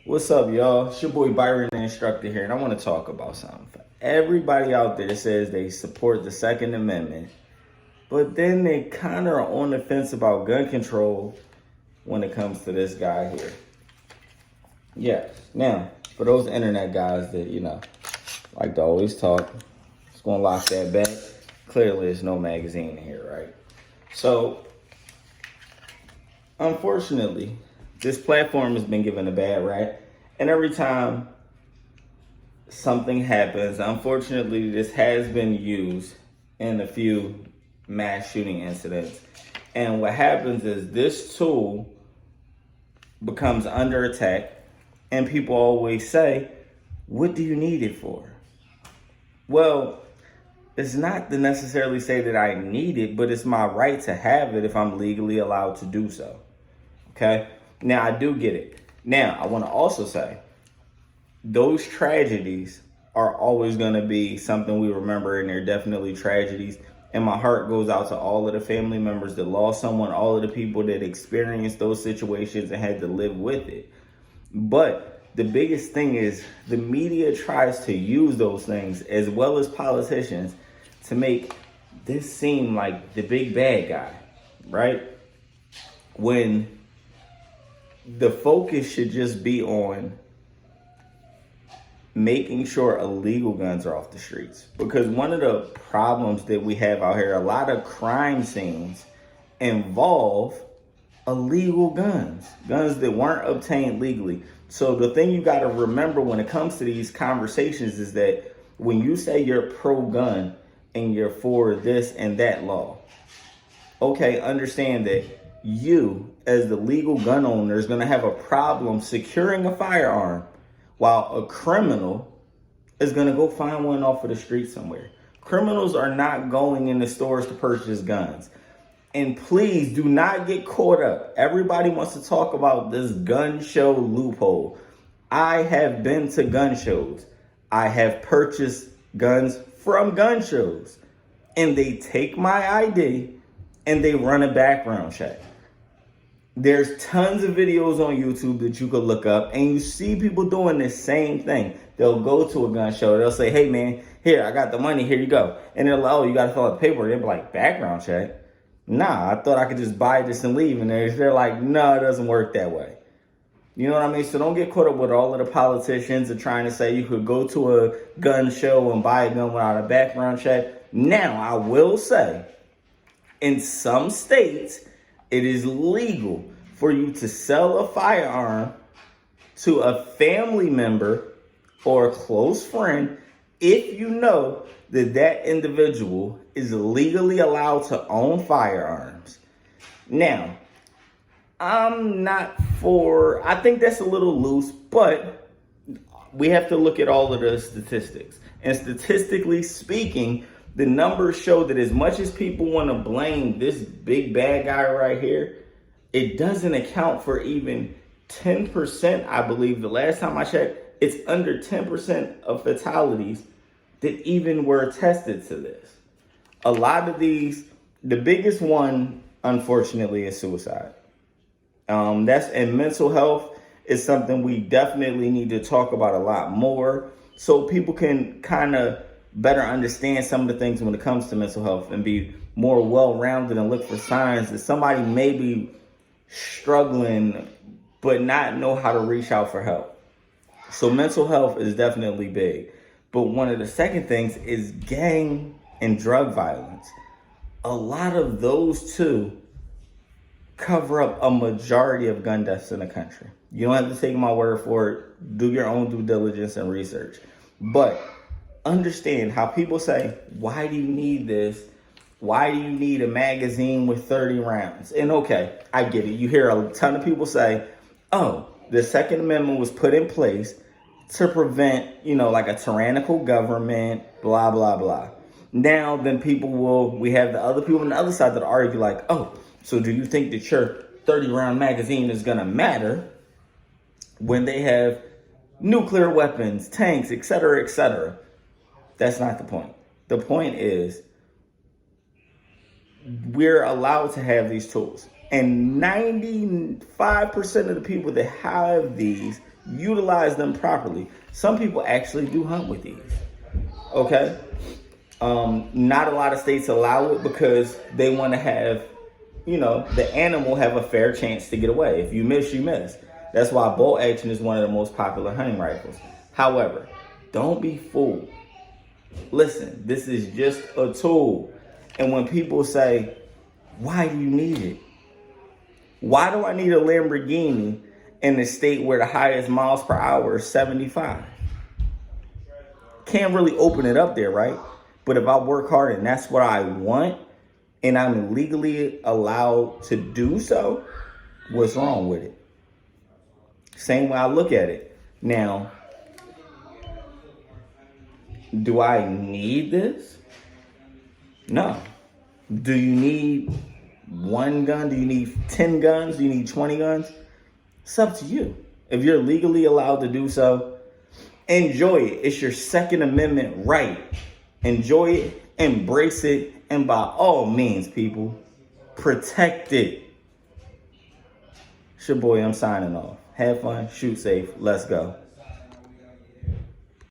What's up, y'all? It's your boy Byron, the instructor here, and I want to talk about something. For everybody out there that says they support the Second Amendment, but then they kind of are on the fence about gun control when it comes to this guy here. Yes. Now, for those internet guys that, like to always talk, just going to lock that back. Clearly, there's no magazine here, right? So, unfortunately, this platform has been given a bad rap, and every time something happens, unfortunately, this has been used in a few mass shooting incidents. And what happens is this tool becomes under attack, and people always say, what do you need it for? Well, it's not to necessarily say that I need it, but it's my right to have it if I'm legally allowed to do so. Okay? Now, I do get it. Now, I want to also say, those tragedies are always going to be something we remember, and they're definitely tragedies. And my heart goes out to all of the family members that lost someone, all of the people that experienced those situations and had to live with it. But the biggest thing is the media tries to use those things, as well as politicians, to make this seem like the big bad guy, right? When the focus should just be on making sure illegal guns are off the streets. Because one of the problems that we have out here, a lot of crime scenes involve illegal guns that weren't obtained legally. So the thing you got to remember when it comes to these conversations is that when you say you're pro-gun and you're for this and that law, okay, understand that you, as the legal gun owner, is going to have a problem securing a firearm while a criminal is going to go find one off of the street somewhere. Criminals are not going into stores to purchase guns. And please do not get caught up. Everybody wants to talk about this gun show loophole. I have been to gun shows. I have purchased guns from gun shows. And they take my ID and they run a background check. There's tons of videos on YouTube that you could look up, and you see people doing the same thing. They'll go to a gun show. They'll say, hey, man, here, I got the money. Here you go. And they're like, oh, you got to fill out the paperwork. They'll be like, background check? Nah, I thought I could just buy this and leave. And they're like, no, it doesn't work that way. You know what I mean? So don't get caught up with all of the politicians that are trying to say you could go to a gun show and buy a gun without a background check. Now, I will say, in some states, it is legal for you to sell a firearm to a family member or a close friend if you know that that individual is legally allowed to own firearms. Now, I think that's a little loose, but we have to look at all of the statistics. And statistically speaking, the numbers show that as much as people want to blame this big bad guy right here, it doesn't account for even 10%, I believe. The last time I checked, it's under 10% of fatalities that even were attested to this. A lot of these, the biggest one, unfortunately, is suicide. And mental health is something we definitely need to talk about a lot more, so people can kind of better understand some of the things when it comes to mental health and be more well-rounded and look for signs that somebody may be struggling but not know how to reach out for help. So mental health is definitely big. But one of the second things is gang and drug violence. A lot of those two cover up a majority of gun deaths in the country. You don't have to take my word for it. Do your own due diligence and research. But understand how people say, why do you need this? Why do you need a magazine with 30 rounds? And okay, I get it. You hear a ton of people say, oh, the Second Amendment was put in place to prevent, like a tyrannical government, blah, blah, blah. Now, then we have the other people on the other side that argue like, oh, so do you think that your 30-round magazine is going to matter when they have nuclear weapons, tanks, et cetera, et cetera? That's not the point. The point is we're allowed to have these tools. And 95% of the people that have these Utilize them properly. Some people actually do hunt with these. Okay? Not a lot of states allow it because they want to have, the animal have a fair chance to get away. If you miss, you miss. That's why bolt action is one of the most popular hunting rifles. However, don't be fooled. Listen, this is just a tool. And when people say, why do you need it? Why do I need a Lamborghini in a state where the highest miles per hour is 75? Can't really open it up there, right? But if I work hard and that's what I want, and I'm legally allowed to do so, what's wrong with it? Same way I look at it. Now, do I need this? No. Do you need one gun? Do you need 10 guns? Do you need 20 guns? It's up to you. If you're legally allowed to do so, enjoy it. It's your Second Amendment right. Enjoy it, embrace it, and by all means, people, protect it. It's your boy, I'm signing off. Have fun, shoot safe, let's go.